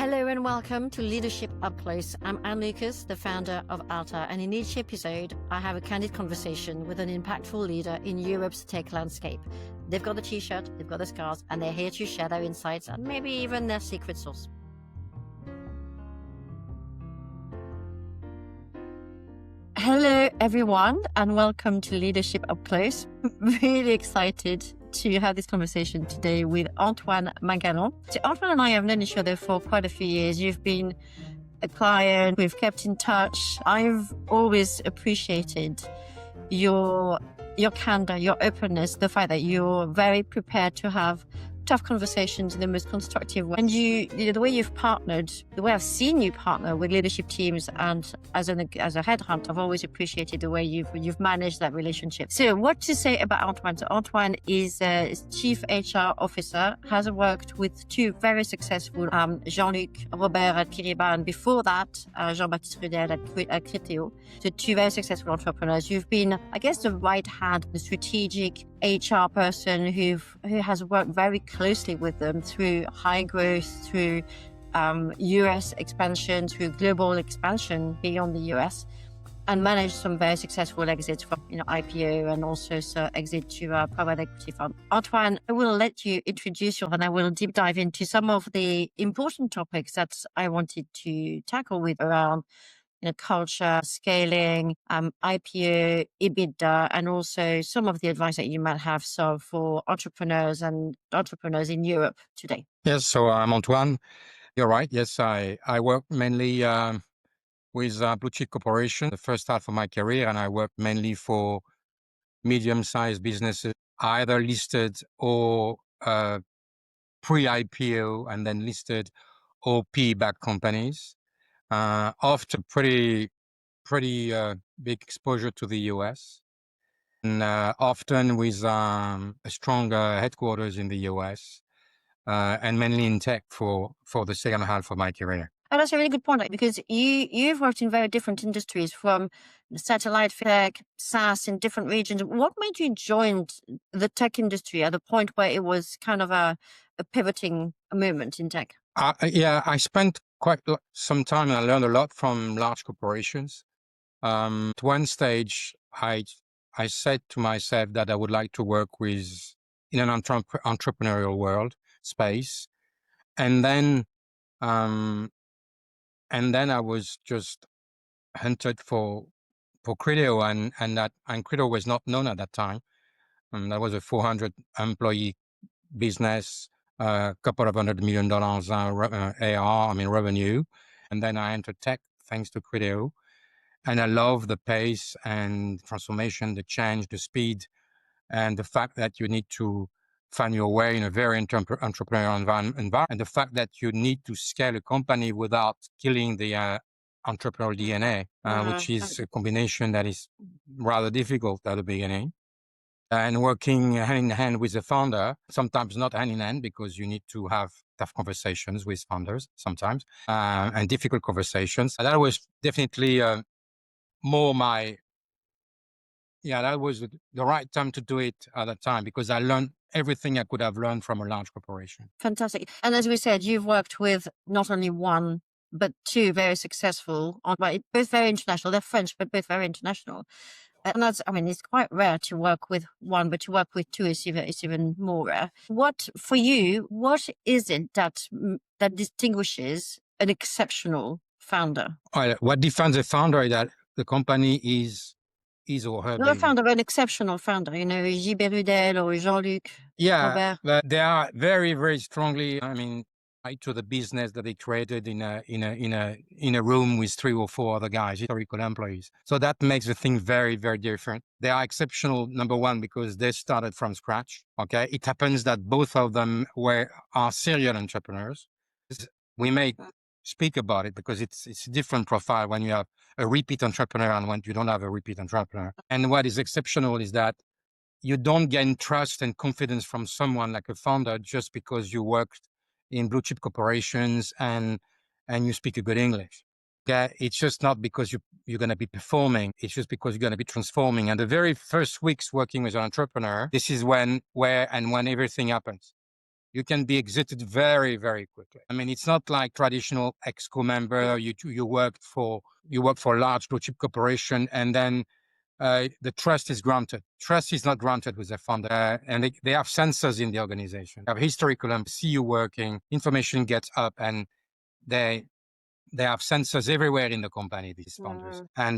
Hello and welcome to Leadership Up Close. I'm Anne Lucas, the founder of Alta, and in each episode, I have a candid conversation with an impactful leader in Europe's tech landscape. They've got the t-shirt, they've got the scars, and they're here to share their insights and maybe even their secret sauce. Hello, everyone, and welcome to Leadership Up Close. Really excited to have this conversation today with Antoine Mingalon. So Antoine and I have known each other for quite a few years. You've been a client, we've kept in touch. I've always appreciated your candor, your openness, the fact that you're very prepared to have tough conversations in the most constructive way. And the way you've partnered, the way I've seen you partner with leadership teams and as a headhunter, I've always appreciated the way you've managed that relationship. So what to say about Antoine? So Antoine is Chief HR Officer, has worked with two very successful, Jean-Luc Robert at Kyriba, and before that, Jean-Baptiste Rudelle at Criteo. So two very successful entrepreneurs. You've been, I guess, the right hand, the strategic HR person who has worked very closely with them through high growth, through US expansion, through global expansion beyond the US, and managed some very successful exits from IPO and also exit to a private equity fund. Antoine, I will let you introduce you and I will deep dive into some of the important topics that I wanted to tackle with around culture, scaling, IPO, EBITDA, and also some of the advice that you might have for entrepreneurs in Europe today. Yes, so I'm Antoine. You're right. Yes, I work mainly with blue chip corporation the first half of my career, and I work mainly for medium-sized businesses, either listed or pre-IPO and then listed or PE-backed companies. After pretty big exposure to the US, and often with a strong headquarters in the US, and mainly in tech for the second half of my career. And that's a really good point, because you've worked in very different industries, from satellite tech, SaaS in different regions. What made you join the tech industry at a point where it was kind of a pivoting moment in tech? I spent quite some time and I learned a lot from large corporations. At one stage, I said to myself that I would like to work in an entrepreneurial world space, and then I was just hunted for Criteo, and Criteo was not known at that time. That was a 400 employee business, a couple of $100 million AR, revenue. And then I entered tech thanks to Criteo. And I love the pace and transformation, the change, the speed, and the fact that you need to find your way in a very entrepreneurial environment, and the fact that you need to scale a company without killing the entrepreneurial DNA, which is a combination that is rather difficult at the beginning. And working hand in hand with the founder, sometimes not hand in hand, because you need to have tough conversations with founders sometimes, and difficult conversations. That was definitely that was the right time to do it at that time, because I learned everything I could have learned from a large corporation. Fantastic. And as we said, you've worked with not only one, but two very successful, both very international. They're French, but both very international. And that's, it's quite rare to work with one, but to work with two is even more rare. What is it that distinguishes an exceptional founder? What defines a founder is that the company is or her Not a founder, an exceptional founder, J.B. Rudelle or Jean-Luc Robert. But they are very, very strongly, tied to the business that they created in a room with 3 or 4 other guys, historical employees. So that makes the thing very, very different. They are exceptional, number one, because they started from scratch. Okay, it happens that both of them are serial entrepreneurs. We may speak about it because it's a different profile when you have a repeat entrepreneur and when you don't have a repeat entrepreneur. And what is exceptional is that you don't gain trust and confidence from someone like a founder just because you worked in blue chip corporations and you speak a good English. Okay, it's just not because you're going to be performing. It's just because you're going to be transforming. And the very first weeks working with an entrepreneur, this is when everything happens. you can be exited very, very quickly. I mean, it's not like traditional exco member. You work for a large blue chip corporation, and then the trust is granted. Trust is not granted with the founder, and they have sensors in the organization. They have historical, see you working, information gets up, and they have sensors everywhere in the company, these founders, and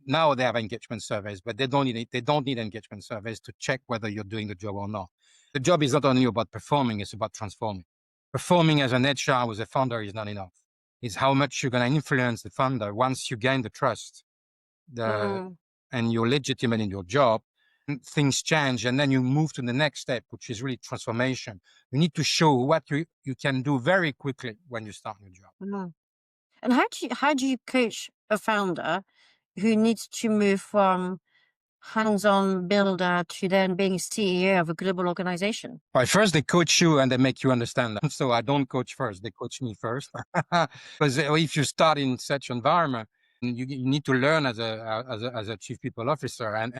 now they have engagement surveys, but they don't need engagement surveys to check whether you're doing the job or not. The job is not only about performing; it's about transforming. Performing as an HR with a founder is not enough. It's how much you're going to influence the founder once you gain the trust, and you're legitimate in your job. Things change, and then you move to the next step, which is really transformation. You need to show what you can do very quickly when you start your job. And how do you coach a founder who needs to move from hands-on builder to then being CEO of a global organization? Well, first they coach you and they make you understand that. So I don't coach first; they coach me first. Because if you start in such environment, you need to learn as a chief people officer, and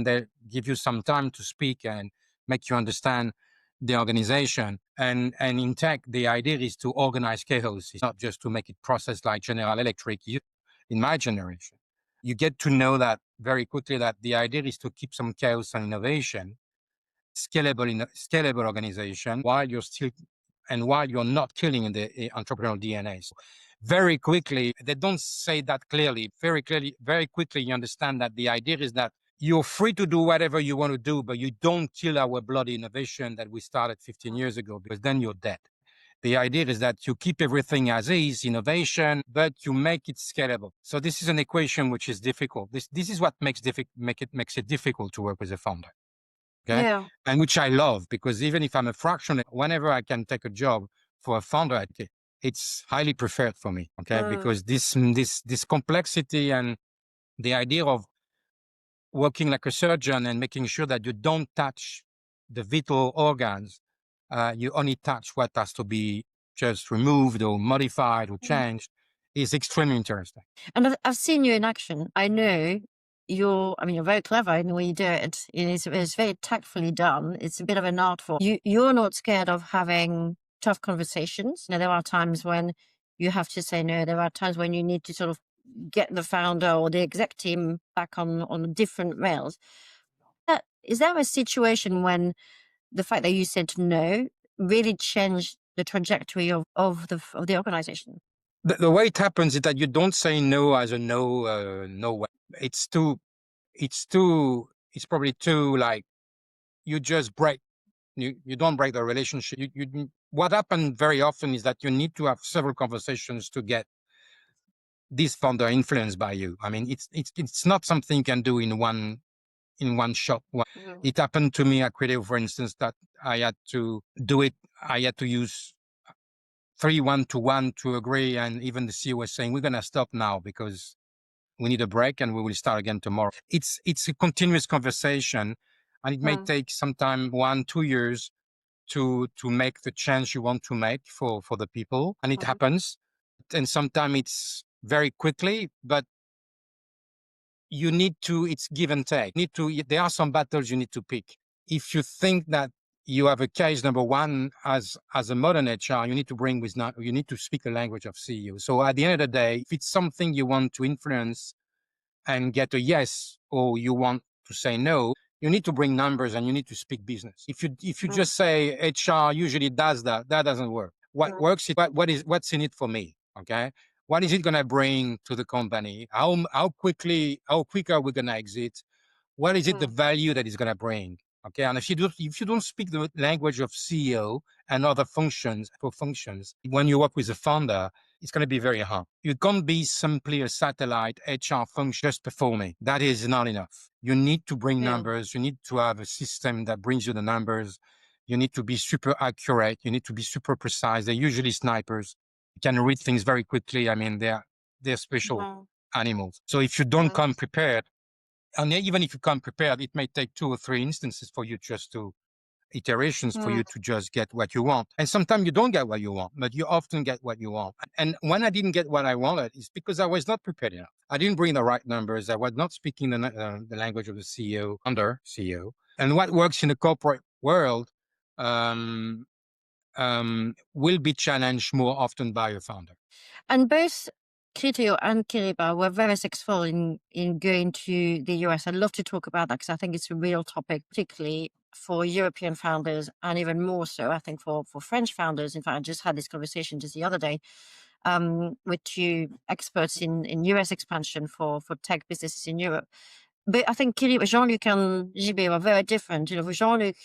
they give you some time to speak and make you understand the organization. And in tech, the idea is to organize chaos. It's not just to make it process like General Electric. In my generation, you get to know that very quickly that the idea is to keep some chaos and innovation, scalable organization, while you're not killing the entrepreneurial DNA. So very quickly, they don't say that clearly. Very quickly, you understand that the idea is that you're free to do whatever you want to do, but you don't kill our bloody innovation that we started 15 years ago, because then you're dead. The idea is that you keep everything as is, innovation, but you make it scalable. So this is an equation which is difficult. This is what makes it difficult to work with a founder. Okay. Yeah. And which I love, because even if I'm a fraction, whenever I can take a job for a founder, it's highly preferred for me. Okay. Because this complexity and the idea of working like a surgeon and making sure that you don't touch the vital organs, you only touch what has to be just removed or modified or changed, is extremely interesting. And I've seen you in action. I know you're very clever in the way you do it. It's very tactfully done. It's a bit of an art form. You're not scared of having tough conversations. There are times when you have to say no. There are times when you need to sort of get the founder or the exec team back on different rails. Is there a situation when the fact that you said no really changed the trajectory of the organization? The way it happens is that you don't say no as a no way. It's probably too, like, you just break. You don't break the relationship. What happens very often is that you need to have several conversations to get this founder influenced by you. I mean, it's not something you can do in one shot. It happened to me at Criteo, for instance, that I had to do it. I had to use 3 1-to-1 to agree, and even the CEO was saying, "We're going to stop now because we need a break, and we will start again tomorrow." It's a continuous conversation, and it may take sometime 1-2 years to make the change you want to make for the people, and it happens. And sometimes it's very quickly, but it's give and take. There are some battles you need to pick. If you think that you have a case, number one, as a modern HR, you need to speak the language of CEO. So at the end of the day, if it's something you want to influence and get a yes, or you want to say no, you need to bring numbers and you need to speak business. If you just say HR usually does that doesn't work. What works is what's in it for me. Okay. What is it going to bring to the company? How quick are we going to exit? What is it the value that it's going to bring? Okay. And if you don't speak the language of CEO and other functions, when you work with a founder, it's going to be very hard. You can't be simply a satellite HR function just performing. That is not enough. You need to bring numbers. You need to have a system that brings you the numbers. You need to be super accurate. You need to be super precise. They're usually snipers. You can read things very quickly. I mean, they're special animals. So if you don't come prepared, and even if you come prepared, it may take 2 or 3 instances for you iterations for you to just get what you want. And sometimes you don't get what you want, but you often get what you want. And when I didn't get what I wanted, it's because I was not prepared enough. I didn't bring the right numbers. I was not speaking the language of the CEO, under CEO. And what works in the corporate world will be challenged more often by a founder. And both Criteo and Kyriba were very successful in going to the US. I'd love to talk about that because I think it's a real topic, particularly for European founders, and even more so, I think, for French founders. In fact, I just had this conversation just the other day with two experts in US expansion for tech businesses in Europe. But I think Jean-Luc and JB were very different. You know, with Jean-Luc,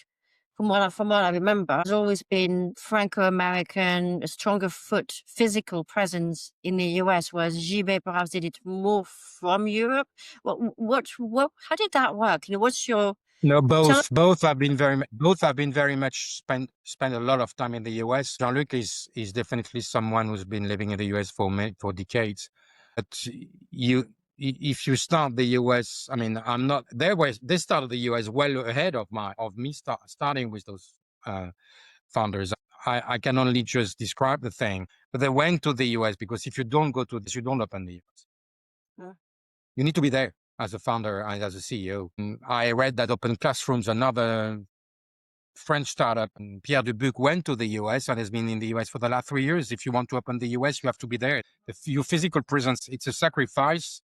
from what I remember, has always been Franco-American, a stronger physical presence in the US, whereas JB perhaps did it more from Europe. How did that work? You know, what's your No, both have been very much spent a lot of time in the US. Jean-Luc is definitely someone who's been living in the US for decades. But if you start the US, I mean, they started the US well ahead of me starting with those founders. I can only just describe the thing, but they went to the US because if you don't go to this, you don't open the US. Yeah. You need to be there as a founder and as a CEO. And I read that Open Classrooms, another French startup, and Pierre Dubuc went to the US and has been in the US for the last 3 years. If you want to open the US, you have to be there. Your physical presence, it's a sacrifice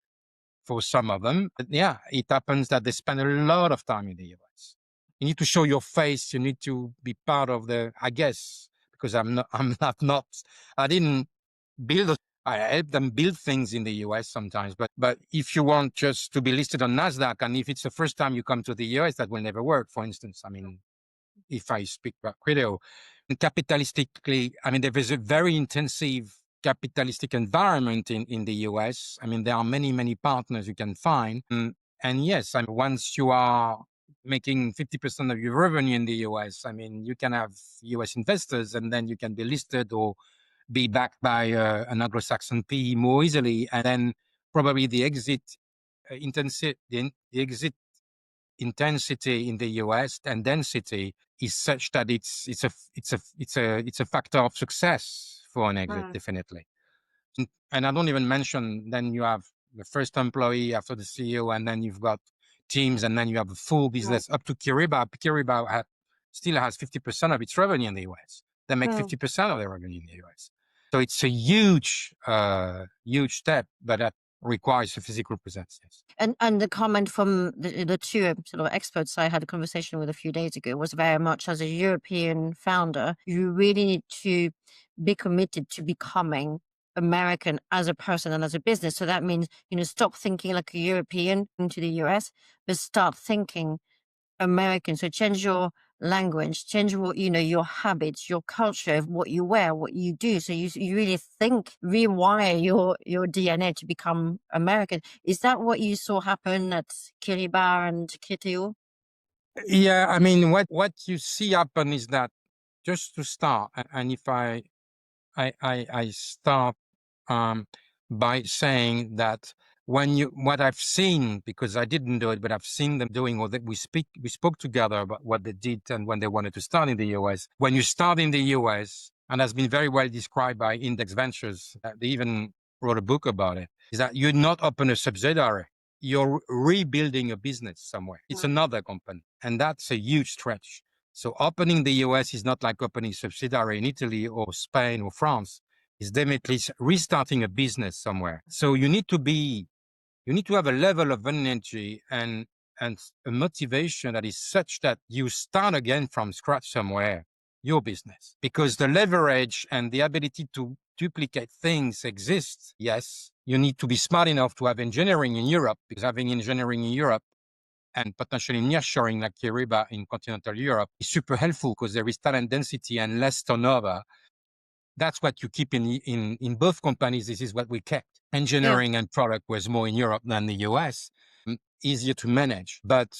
for some of them. But yeah, it happens that they spend a lot of time in the US. You need to show your face. You need to be part of I guess, because I didn't build. I help them build things in the US sometimes, but if you want just to be listed on NASDAQ, and if it's the first time you come to the US, that will never work. For instance, I mean, if I speak about Criteo, capitalistically, I mean, there is a very intensive capitalistic environment in the US. I mean, there are many partners you can find. And yes, I mean, once you are making 50% of your revenue in the US, I mean, you can have US investors and then you can be listed or be backed by an Anglo-Saxon PE more easily. And then probably the exit intensity in the US and density is such that it's a factor of success for an exit, definitely. And I don't even mention, then you have the first employee after the CEO, and then you've got teams, and then you have a full business up to Kyriba. Kyriba still has 50% of its revenue in the US. They make 50% of their revenue in the US. So it's a huge step, but that requires a physical presence. Yes. And the comment from the two sort of experts I had a conversation with a few days ago was very much, as a European founder, you really need to be committed to becoming American as a person and as a business. So that means, you know, stop thinking like a European into the US, but start thinking American. So change your language, change what, you know, your habits, your culture, what you wear, what you do. So you really rewire your DNA to become American. Is that what you saw happen at Kyriba and Criteo? Yeah, I mean, what you see happen is that, just to start, and if I start by saying that what I've seen, because I didn't do it, but I've seen them doing, or that we spoke together about what they did and when they wanted to start in the US. When you start in the US, and has been very well described by Index Ventures, they even wrote a book about it, is that you're not open a subsidiary. You're rebuilding a business somewhere. It's another company. And that's a huge stretch. So opening the US is not like opening subsidiary in Italy or Spain or France. It's definitely restarting a business somewhere. So you need to have a level of energy and a motivation that is such that you start again from scratch somewhere, your business, because the leverage and the ability to duplicate things exists. Yes, you need to be smart enough to have engineering in Europe, because having engineering in Europe and potentially nearshoring like Kyriba in continental Europe is super helpful, because there is talent density and less turnover. That's what you keep in both companies. This is what we kept. Engineering and product was more in Europe than the US, easier to manage. But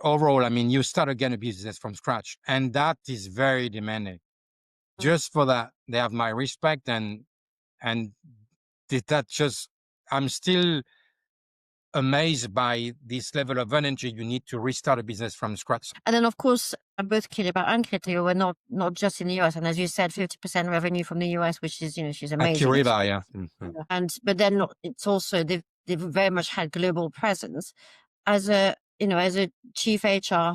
overall, I mean, you start again a business from scratch, and that is very demanding. Just for that, they have my respect, and that just, I'm still amazed by this level of energy you need to restart a business from scratch. And then, of course, both Kyriba and Criteo were not just in the US. And as you said, 50% revenue from the US, which is, you know, she's amazing. Kyriba, yeah. Mm-hmm. But then it's also, they've very much had global presence. As a chief HR,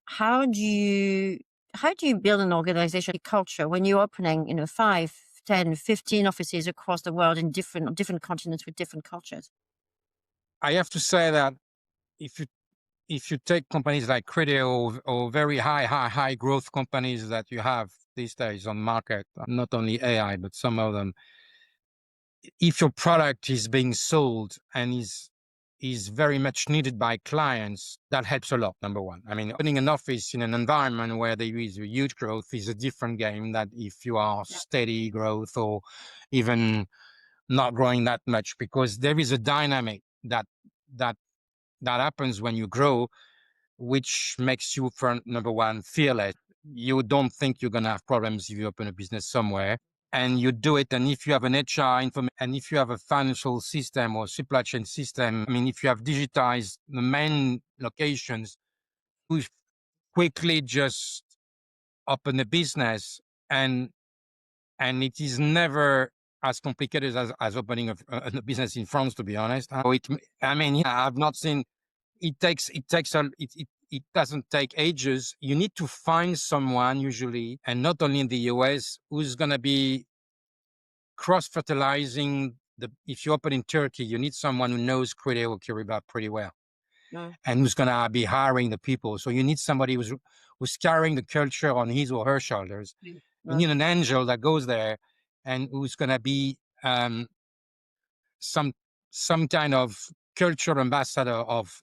how do you how do you build an organization culture when you're opening, 5, 10, 15 offices across the world in different continents with different cultures? I have to say that if you take companies like Criteo or very high growth companies that you have these days on market, not only AI, but some of them, if your product is being sold and is very much needed by clients, that helps a lot, number one. I mean, opening an office in an environment where there is a huge growth is a different game than if you are steady growth or even not growing that much, because there is a dynamic that happens when you grow, which makes you, for number one, fearless. You don't think you're going to have problems if you open a business somewhere, and you do it. And if you have an HR information, and if you have a financial system or supply chain system, I mean, if you have digitized the main locations, we quickly just open a business, and it is never as complicated as opening a business in France, to be honest. I've not seen. It doesn't take ages. You need to find someone usually, and not only in the US, who's going to be cross-fertilizing. If you open in Turkey, you need someone who knows Criteo Kyriba pretty well, and who's going to be hiring the people. So you need somebody who's carrying the culture on his or her shoulders. You need an angel that goes there and who's going to be some kind of cultural ambassador of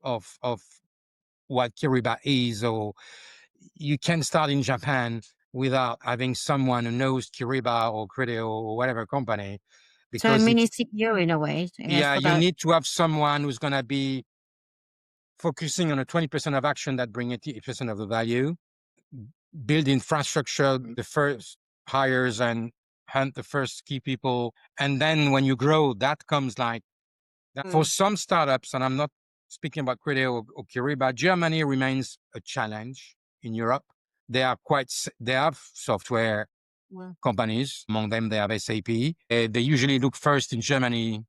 what Kyriba is. Or you can start in Japan without having someone who knows Kyriba or Criteo or whatever company. So a mini CEO in a way. You need to have someone who's going to be focusing on a 20% of action that bring 80% of the value, build infrastructure, the first hires and hunt the first key people. And then when you grow, that comes like that. For some startups, and I'm not speaking about Criteo or Kyriba, Germany remains a challenge in Europe. They have software companies. Among them, they have SAP. They usually look first in Germany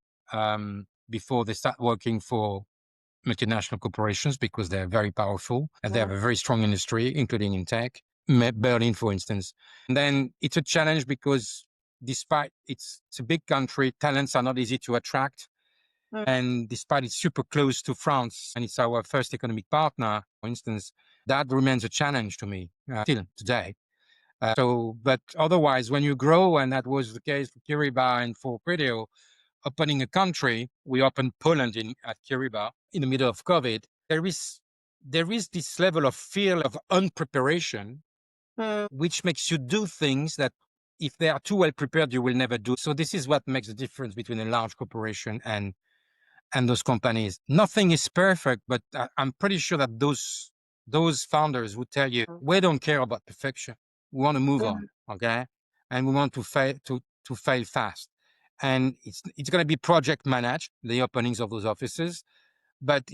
before they start working for multinational corporations, because they're very powerful and they have a very strong industry, including in tech. Berlin, for instance. And then it's a challenge because despite it's a big country, talents are not easy to attract. And despite it's super close to France and it's our first economic partner, for instance, that remains a challenge to me still today. But otherwise, when you grow, and that was the case for Kyriba and for Criteo, opening a country, we opened Poland at Kyriba in the middle of COVID. There is this level of fear of unpreparation, which makes you do things that if they are too well prepared, you will never do. So this is what makes the difference between a large corporation and those companies. Nothing is perfect, but I'm pretty sure that those founders would tell you, we don't care about perfection. We want to move on, okay? And we want to fail fast. And it's going to be project managed, the openings of those offices, but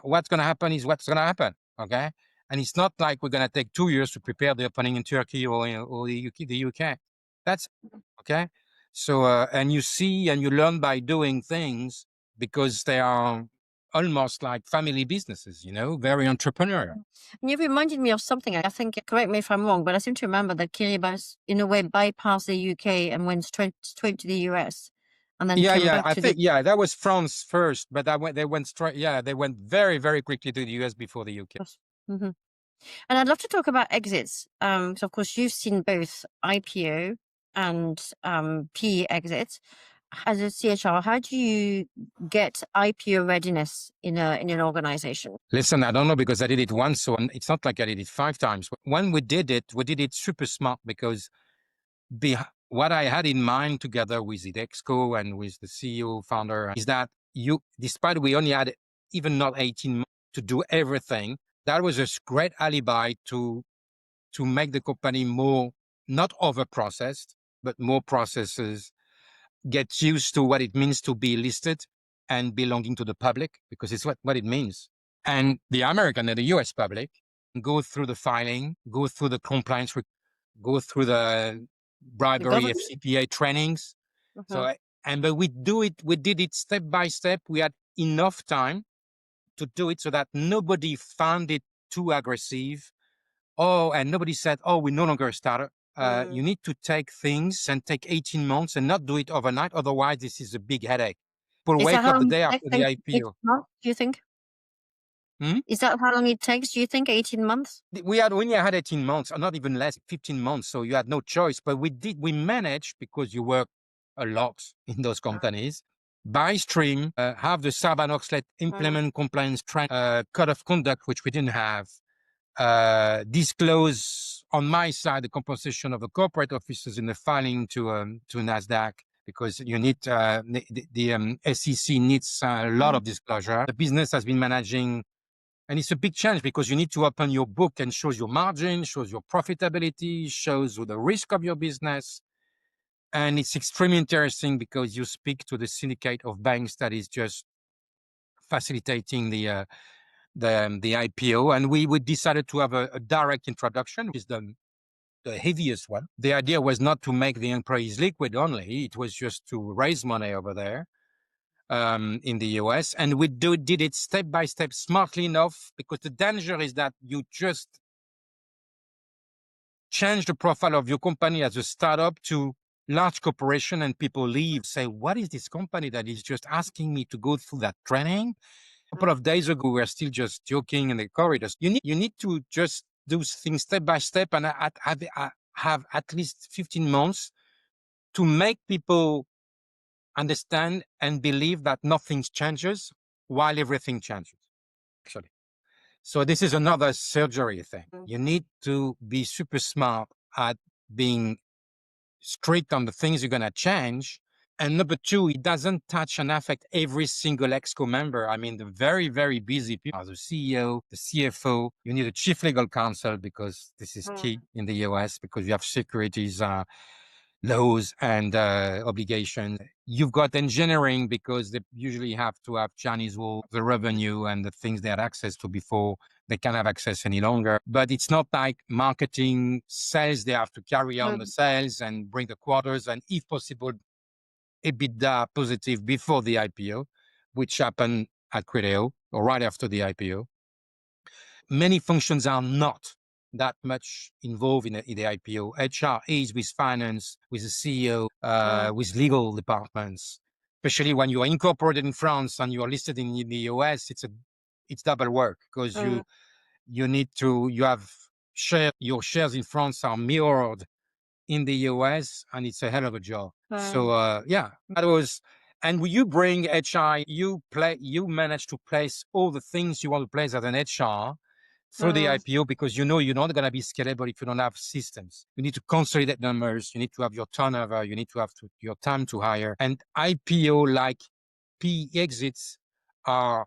what's going to happen is what's going to happen, okay? And it's not like we're going to take 2 years to prepare the opening in Turkey or the UK. That's okay. So, and you see and you learn by doing things, because they are almost like family businesses, very entrepreneurial. And you reminded me of something. I think, correct me if I'm wrong, but I seem to remember that Kyriba, in a way, bypassed the UK and went straight to the US. And then that was France first, but they went straight. Yeah, they went very, very quickly to the US before the UK. Mm-hmm. And I'd love to talk about exits. So of course, you've seen both IPO and PE exits. As a CHR, how do you get IPO readiness in an organization? Listen, I don't know, because I did it once, so it's not like I did it 5 times. When we did it super smart, because what I had in mind together with Idexco and with the CEO founder is that despite we only had even not 18 months to do everything, that was a great alibi to make the company more, not over-processed, but more processes, get used to what it means to be listed and belonging to the public, because it's what it means. And the American and the US public go through the filing, go through the compliance, go through the bribery, FCPA trainings. But we did it step by step. We had enough time to do it so that nobody found it too aggressive and nobody said, oh, we're no longer a startup. You need to take things and take 18 months and not do it overnight. Otherwise, this is a big headache. People wake up the day after the IPO. Months, do you think? Is that how long it takes? Do you think 18 months? We only had 18 months, or not even less, 15 months. So you had no choice. But we managed, because you work a lot in those companies, by stream, have the Sarbanes-Oxley implement compliance code of conduct, which we didn't have. Disclose on my side the composition of the corporate officers in the filing to NASDAQ, because you need the SEC needs a lot of disclosure. The business has been managing, and it's a big challenge because you need to open your book and shows your margin, shows your profitability, shows the risk of your business. And it's extremely interesting because you speak to the syndicate of banks that is just facilitating the IPO. And we decided to have a direct introduction, which is the heaviest one. The idea was not to make the employees liquid only. It was just to raise money over there. In the US, and we did it step by step, smartly enough, because the danger is that you just change the profile of your company as a startup to large corporation, and people leave, say, what is this company that is just asking me to go through that training? A couple of days ago, we were still just joking in the corridors. You need to just do things step by step, and I have at least 15 months to make people understand and believe that nothing changes while everything changes, actually. So this is another surgery thing. You need to be super smart at being strict on the things you're going to change. And number two, it doesn't touch and affect every single ExCo member. I mean, the very, very busy people are the CEO, the CFO. You need a chief legal counsel, because this is key in the US, because you have securities laws and obligations. You've got engineering, because they usually have to have Chinese wall, the revenue and the things they had access to before they can't have access any longer. But it's not like marketing, sales. They have to carry on the sales and bring the quarters, and if possible, EBITDA positive before the IPO, which happened at Criteo or right after the IPO. Many functions are not that much involved in the IPO. HR is with finance, with the CEO, with legal departments. Especially when you are incorporated in France and you are listed in the US, it's double work, because you have your shares in France are mirrored in the US, and it's a hell of a job. So that was. And when you bring HR, you manage to place all the things you want to place as an HR through the IPO, because you're not going to be scalable if you don't have systems. You need to consolidate numbers. You need to have your turnover. You need to have your time to hire. And IPO, like PE exits, are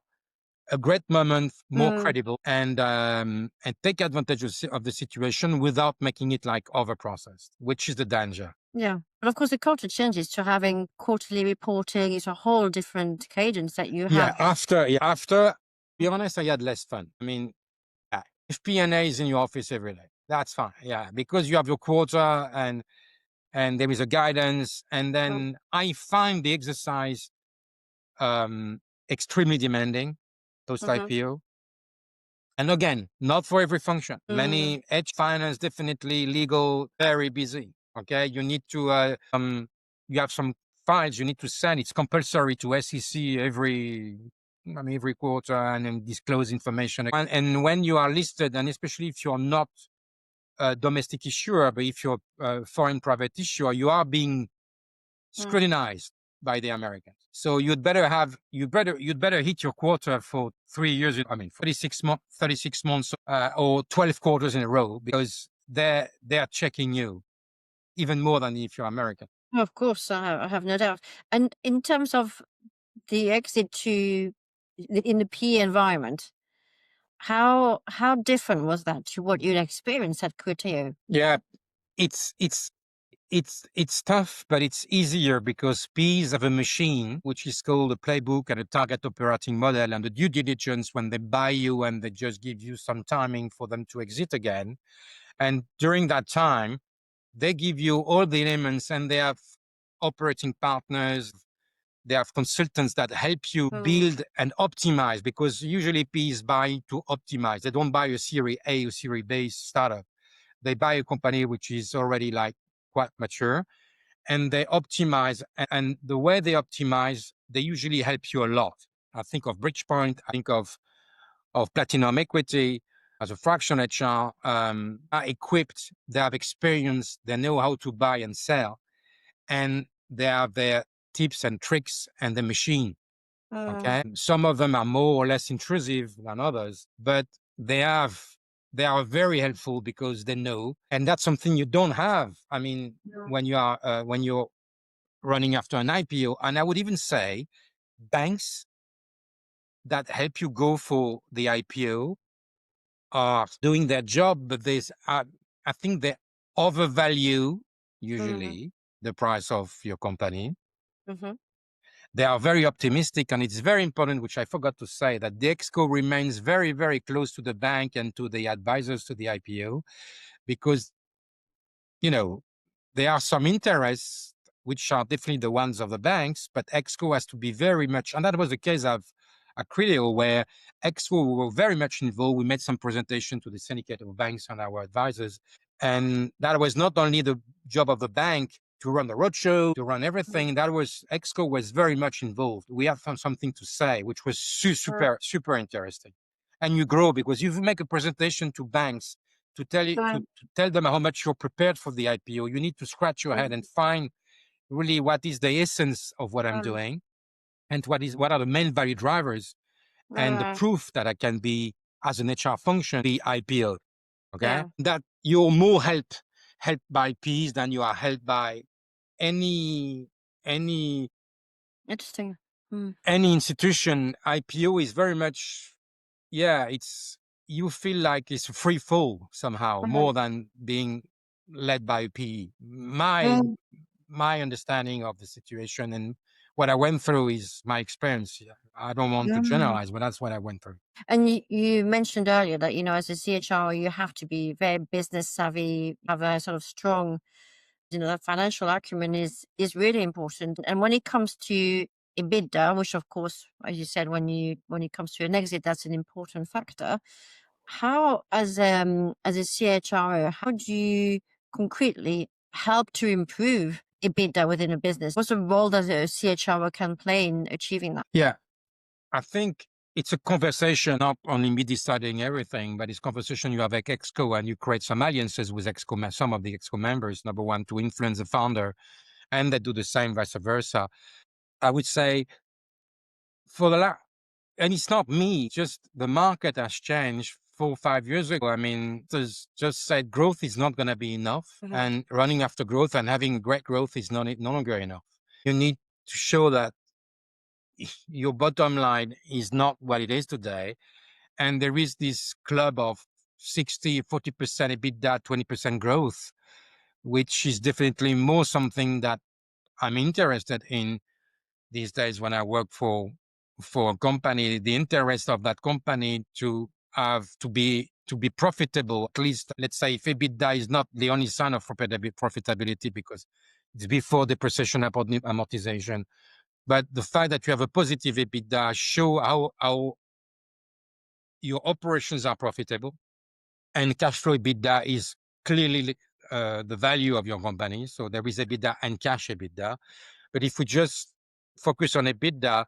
a great moment, more credible, and take advantage of the situation without making it like over-processed, which is the danger. Yeah. But of course, the culture changes to having quarterly reporting. It's a whole different cadence that you have. Yeah, after, to be honest, I had less fun. I mean, if P&A is in your office every day, that's fine. Yeah, because you have your quarter and there is a guidance. And then I find the exercise extremely demanding post-IPO. And again, not for every function. Many finance, definitely legal, very busy. Okay, you need to you have some files you need to send. It's compulsory to SEC every quarter, and then disclose information. And when you are listed, and especially if you're not a domestic issuer, but if you're a foreign private issuer, you are being scrutinized by the Americans. So you'd better hit your quota for 3 years. 36 months, or 12 quarters in a row, because they're checking you even more than if you're American. Of course, I have no doubt. And in terms of the exit in the PE environment, how different was that to what you'd experienced at Criteo? Yeah, it's tough, but it's easier because PEs have a machine which is called a playbook and a target operating model, and the due diligence when they buy you and they just give you some timing for them to exit again. And during that time, they give you all the elements, and they have operating partners, They have consultants that help you build and optimize, because usually PEs buy to optimize. They don't buy a Series A or Series B startup. They buy a company which is already like quite mature, and they optimize. And the way they optimize, they usually help you a lot. I think of Bridgepoint. I think of Platinum Equity as a fraction HR, are equipped. They have experience. They know how to buy and sell, and they have their tips and tricks and the machine. Okay. Some of them are more or less intrusive than others, but they are very helpful because they know, and that's something you don't have. I mean, when you're running after an IPO, and I would even say banks that help you go for the IPO are doing their job, but I think they overvalue usually the price of your company. They are very optimistic, and it's very important, which I forgot to say, that the ExCo remains very, very close to the bank and to the advisors to the IPO, because, there are some interests which are definitely the ones of the banks, but ExCo has to be very much, and that was the case at Criteo, where ExCo were very much involved. We made some presentation to the syndicate of banks and our advisors, and that was not only the job of the bank to run the roadshow, to run everything. That was, ExCo was very much involved. We have found something to say, which was super, super interesting. And you grow because you make a presentation to banks to tell them how much you're prepared for the IPO. You need to scratch your head and find really what is the essence of what I'm doing, and what are the main value drivers, and the proof that I can be, as an HR function, be IPO. Okay, that you're more helped by PEs than you are helped by any Interesting. any institution. IPO is very much, you feel like it's a free fall somehow, more than being led by a PE. My understanding of the situation and what I went through is my experience. I don't want to generalize, but that's what I went through. And you mentioned earlier that, as a CHRO, you have to be very business savvy, have a sort of strong, that financial acumen is really important. And when it comes to EBITDA, which of course, as you said, when it comes to an exit, that's an important factor. How, as a CHRO, how do you concretely help to improve EBITDA within a business? What's the role that a CHRO can play in achieving that? Yeah, I think it's a conversation, not only me deciding everything, but it's conversation you have with ExCo, and you create some alliances with ExCo, some of the ExCo members, number one, to influence the founder, and they do the same, vice versa. I would say and it's not me, just the market has changed 4 or 5 years ago. I mean, there's just said growth is not going to be enough, and running after growth and having great growth is no longer enough. You need to show that your bottom line is not what it is today. And there is this club of 40% EBITDA, 20% growth, which is definitely more something that I'm interested in these days when I work for a company. The interest of that company to be profitable, at least, let's say, if EBITDA is not the only sign of profitability, because it's before depreciation amortization. But the fact that you have a positive EBITDA show how your operations are profitable, and cash flow EBITDA is clearly the value of your company. So there is EBITDA and cash EBITDA. But if we just focus on EBITDA,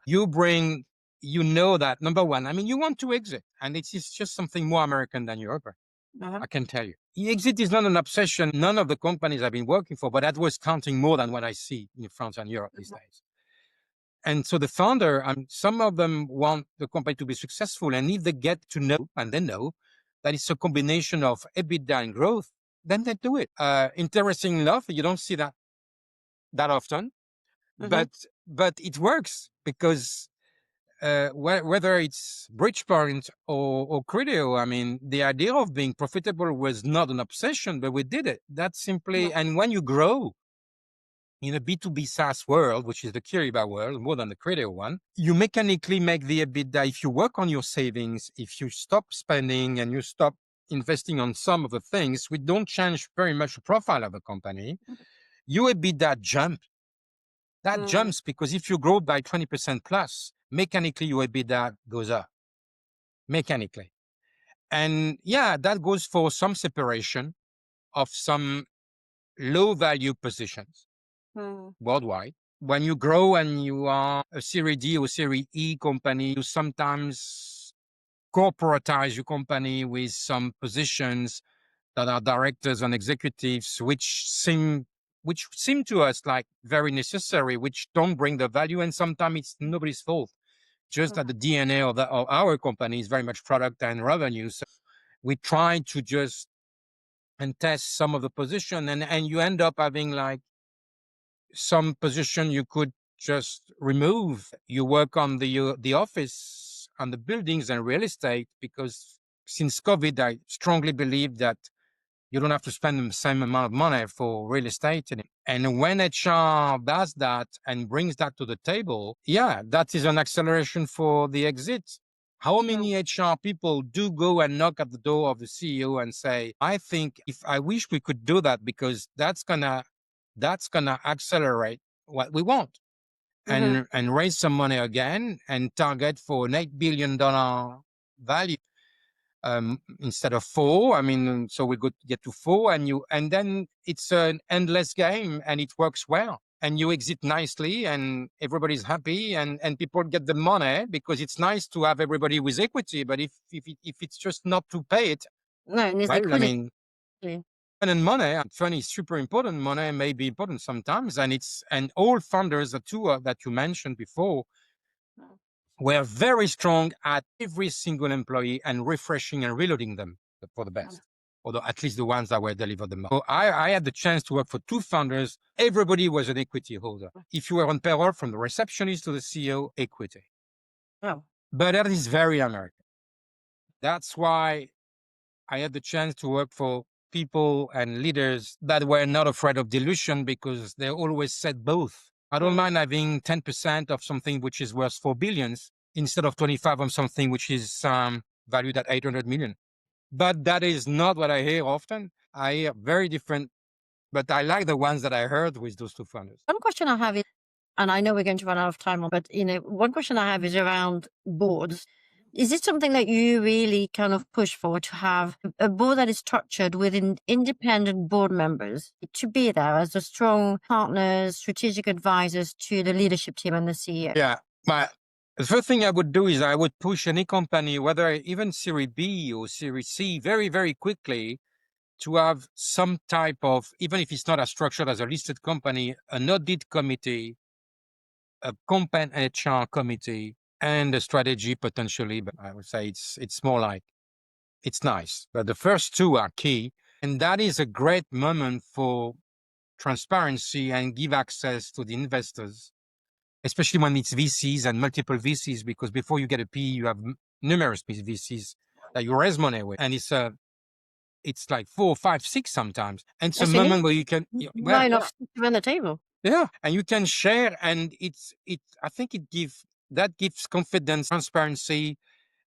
you know that, number one, I mean, you want to exit, and it's just something more American than European. I can tell you. Exit is not an obsession. None of the companies I've been working for, but that was counting more than what I see in France and Europe these days. And so the founder, some of them want the company to be successful. And if they get to know, and they know that it's a combination of EBITDA and growth, then they do it. Interesting enough, you don't see that often, but it works, because whether it's Bridgepoint or Criteo, I mean, the idea of being profitable was not an obsession, but we did it. That's simply, and when you grow in a B2B SaaS world, which is the Kyriba world, more than the Criteo one, you mechanically make the EBITDA. If you work on your savings, if you stop spending and you stop investing on some of the things, we don't change very much the profile of the company. Your EBITDA jump That jumps because if you grow by 20% plus, mechanically your EBITDA goes up. Mechanically. And yeah, that goes for some separation of some low value positions worldwide. When you grow and you are a Series D or Series E company, you sometimes corporatize your company with some positions that are directors and executives, which seem to us like very necessary, which don't bring the value. And sometimes it's nobody's fault. Just that the DNA of our company is very much product and revenue. So we try to just and test some of the position, and you end up having like some position you could just remove. You work on the office, on the buildings and real estate, because since COVID, I strongly believe that you don't have to spend the same amount of money for real estate. And when HR does that and brings that to the table, yeah, that is an acceleration for the exit. How many HR people do go and knock at the door of the CEO and say, I wish we could do that because that's gonna accelerate what we want and raise some money again and target for an $8 billion value. Instead of 4, I mean, so we could get to 4 and then it's an endless game and it works well and you exit nicely and everybody's happy and people get the money because it's nice to have everybody with equity. But if it's just not to pay it, well, I mean, and money, funny, super important. Money may be important sometimes, and all founders, the two that you mentioned before, were very strong at every single employee and refreshing and reloading them for the best, although at least the ones that were delivered the most. So I had the chance to work for 2 founders. Everybody was an equity holder. If you were on payroll, from the receptionist to the CEO, equity. Oh. But that is very American. That's why I had the chance to work for people and leaders that were not afraid of dilution because they always said both. I don't mind having 10% of something which is worth 4 billions instead of 25 on something which is valued at 800 million. But that is not what I hear often. I hear very different, but I like the ones that I heard with those 2 founders. One question I have is, and I know we're going to run out of time, but one question I have is around boards. Is it something that you really kind of push for, to have a board that is structured within independent board members to be there as the strong partners, strategic advisors to the leadership team and the CEO? Yeah. The first thing I would do is I would push any company, whether even Series B or Series C, very, very quickly to have some type of, even if it's not as structured as a listed company, an audit committee, a comp and HR committee, and a strategy potentially. But I would say it's more like, it's nice. But the first 2 are key. And that is a great moment for transparency and give access to the investors, especially when it's VCs and multiple VCs, because before you get a PE, you have numerous VCs that you raise money with. And it's like 4, 5, 6 sometimes. And it's a moment where you can run the table. Yeah, and you can share, and I think that gives confidence, transparency,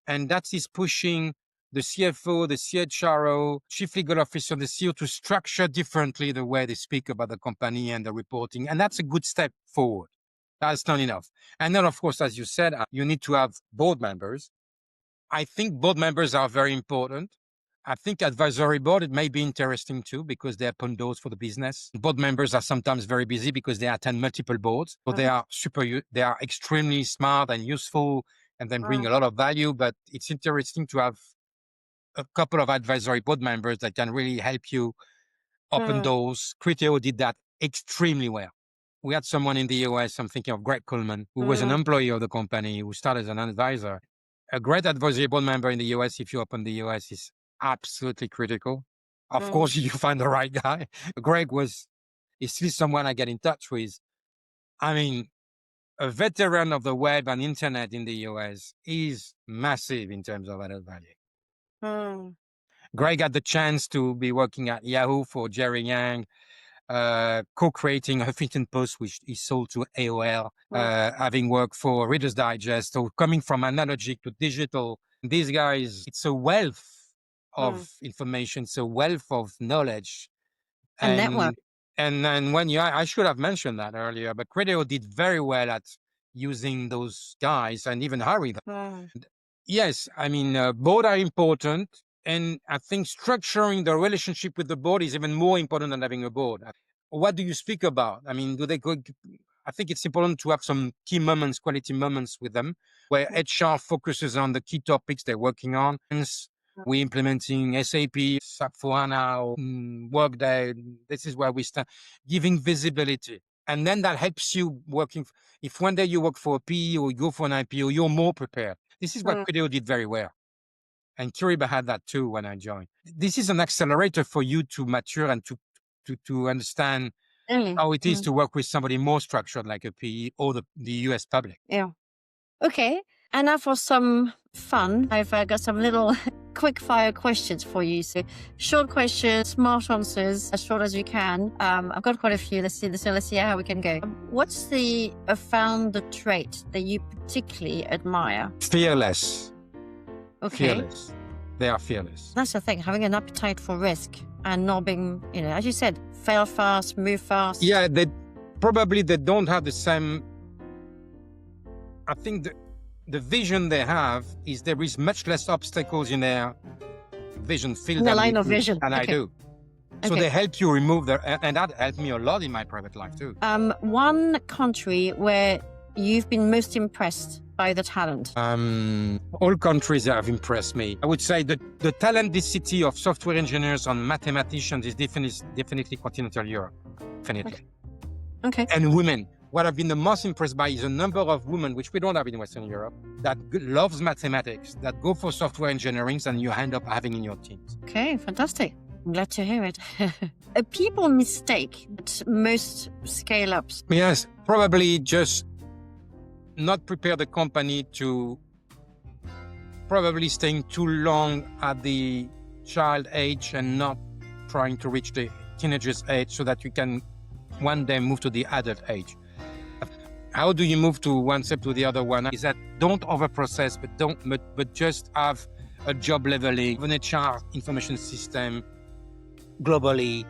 and that is pushing the CFO, the CHRO, Chief Legal Officer, the CEO to structure differently the way they speak about the company and the reporting, and that's a good step forward. That's not enough. And then, of course, as you said, you need to have board members. I think board members are very important. I think advisory board, it may be interesting too, because they open doors for the business. Board members are sometimes very busy because they attend multiple boards. So they are extremely smart and useful and then bring a lot of value. But it's interesting to have a couple of advisory board members that can really help you open doors. Criteo did that extremely well. We had someone in the US, I'm thinking of Greg Coleman, who was an employee of the company, who started as an advisor. A great advisory board member in the US, if you open the US, is absolutely critical. Of course, you find the right guy. Greg is still someone I get in touch with. I mean, a veteran of the web and internet in the US is massive in terms of added value. Greg had the chance to be working at Yahoo for Jerry Yang, co-creating Huffington Post, which is sold to AOL, having worked for Reader's Digest, so coming from analogic to digital. These guys, it's a wealth of information, it's a wealth of knowledge. And network. And then I should have mentioned that earlier, but Criteo did very well at using those guys and even hiring them. Yes, I mean, board are important. And I think structuring the relationship with the board is even more important than having a board. What do you speak about? I mean, I think it's important to have some key moments, quality moments with them, where HR focuses on the key topics they're working on. We're implementing SAP, SAP S/4HANA, Workday. This is where we start giving visibility. And then that helps you working. If one day you work for a PE or you go for an IPO, you're more prepared. This is what Criteo did very well. And Kyriba had that too when I joined. This is an accelerator for you to mature and to understand how it is to work with somebody more structured like a PE or the US public. Yeah. Okay. And now for some fun, I've got some little quick fire questions for you. So short questions, smart answers, as short as you can. I've got quite a few. Let's see how we can go. What's the founder trait that you particularly admire? Fearless. Okay. Fearless. They are fearless. That's the thing, having an appetite for risk and not being, as you said, fail fast, move fast. Yeah, they don't have the same. I think the vision they have is there is much less obstacles in their vision field in the line of vision than I do. So they help you remove and that helped me a lot in my private life too. One country where you've been most impressed by the talent? All countries have impressed me. I would say that the talenticity of software engineers and mathematicians is definitely continental Europe. Definitely. Okay. And women. What I've been the most impressed by is the number of women, which we don't have in Western Europe, that loves mathematics, that go for software engineering and you end up having in your teams. Okay, fantastic. I'm glad to hear it. A people mistake that most scale-ups? Yes, probably just not prepare the company to probably staying too long at the child age and not trying to reach the teenager's age so that you can one day move to the adult age. How do you move to one step to the other one? Is that don't overprocess, but just have a job leveling, an HR information system globally,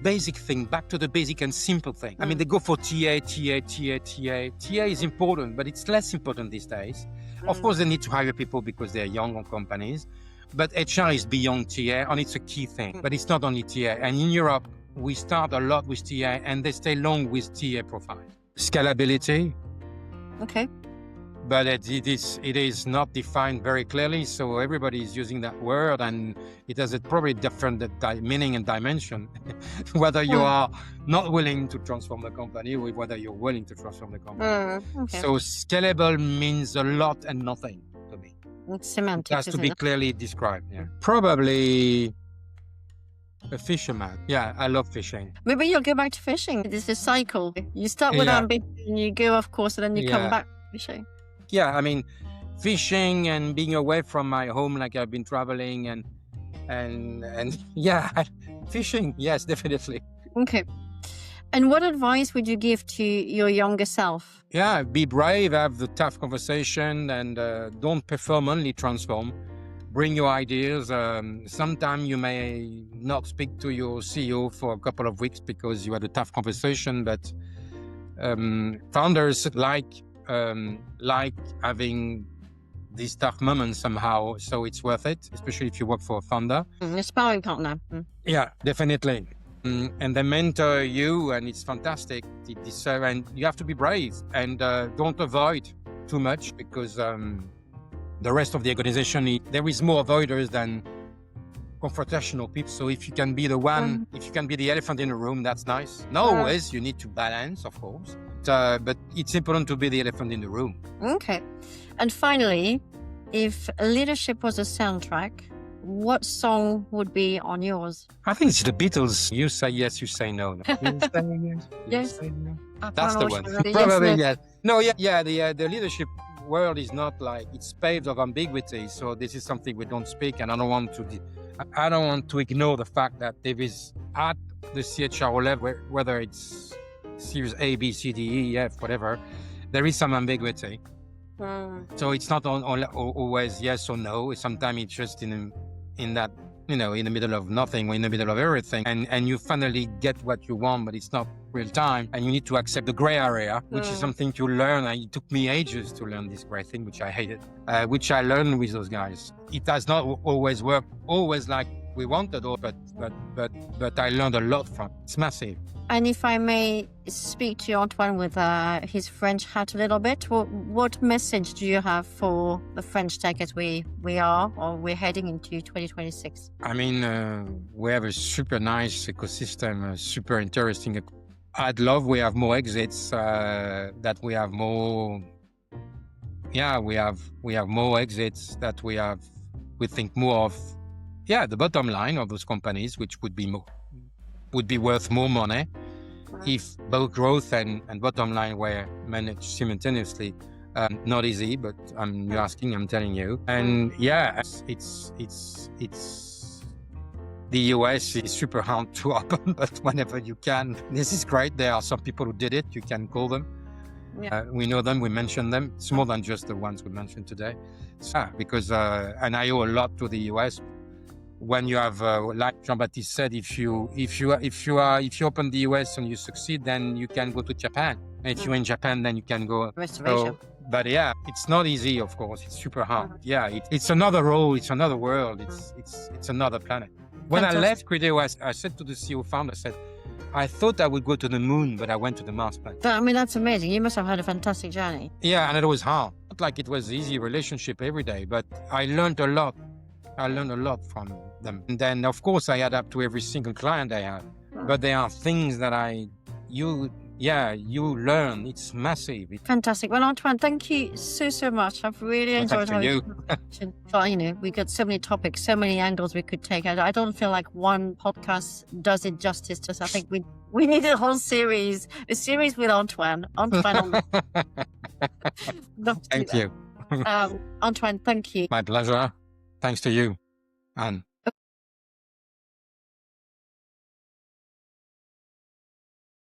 basic thing, back to the basic and simple thing. I mean, they go for TA. TA is important, but it's less important these days. Of course, they need to hire people because they're young companies, but HR is beyond TA and it's a key thing, but it's not only TA. And in Europe, we start a lot with TA and they stay long with TA profile. Scalability. Okay. But it is not defined very clearly, so everybody is using that word, and it has a probably different meaning and dimension, whether you are not willing to transform the company or whether you're willing to transform the company. Okay. So scalable means a lot and nothing to me. It's semantics. It has to be clearly described. Yeah. Probably a fisherman. Yeah, I love fishing. Maybe you'll go back to fishing. It's a cycle. You start with ambition, you go off course, and then you come back to fishing. Yeah, I mean, fishing and being away from my home, like I've been traveling and yeah, fishing. Yes, definitely. Okay. And what advice would you give to your younger self? Yeah, be brave, have the tough conversation, and don't perform, only transform. Bring your ideas. Sometimes you may not speak to your CEO for a couple of weeks because you had a tough conversation, but founders like having these tough moments somehow, so it's worth it, especially if you work for a founder. A sparring partner. Yeah, definitely. And they mentor you, and it's fantastic. And you have to be brave and don't avoid too much because the rest of the organization, there is more avoiders than confrontational people. So if you can be the one, if you can be the elephant in the room, that's nice. Not always, you need to balance, of course. But it's important to be the elephant in the room. Okay. And finally, if leadership was a soundtrack, what song would be on yours? I think it's the Beatles. You say yes, you say no. You say yes, you say no. That's the one. Probably yes. No, the leadership world is not like, it's paved of ambiguity. So this is something we don't speak, and I don't want to ignore the fact that there is at the CHRO level, whether it's Series A, B, C, D, E, F, whatever, there is some ambiguity. So it's not always yes or no. Sometimes it's just in that, in the middle of nothing or in the middle of everything, and you finally get what you want, but it's not real time, and you need to accept the gray area, which is something to learn. And it took me ages to learn this gray thing, which I hated, which I learned with those guys. It has not always worked, always like we wanted, but I learned a lot from it. It's massive. And if I may speak to Antoine with his French hat a little bit, what message do you have for the French tech as we're heading into 2026? I mean, we have a super nice ecosystem, super interesting. I'd love we have more exits, that we have more. Yeah, we have more exits, that we think more of. Yeah, the bottom line of those companies, which would be worth more money if both growth and bottom line were managed simultaneously. Not easy, but you're asking, I'm telling you. And yeah, it's the US is super hard to open, but whenever you can, this is great. There are some people who did it. You can call them. Yeah. We know them. We mention them. It's more than just the ones we mentioned today. Because and I owe a lot to the US. When you have, like Jean-Baptiste said, if you open the US and you succeed, then you can go to Japan. And if you're in Japan, then you can go. Restoration. But yeah, it's not easy. Of course, it's super hard. Yeah, it's another role. It's another world. It's another planet. When I left Criteo, I said to the CEO founder, I said, I thought I would go to the moon, but I went to the Mars planet. I mean, that's amazing. You must have had a fantastic journey. Yeah, and it was hard. Not like it was easy relationship every day, but I learned a lot. I learned a lot from them. And then, of course, I adapt to every single client I have. But there are things that you learn. It's massive. Fantastic. Well, Antoine, thank you so much. I've really enjoyed having you. But, we got so many topics, so many angles we could take. I don't feel like one podcast does it justice. I think we need a whole series, with Antoine. Thank you. Antoine, thank you. My pleasure. Thanks to you, Anne.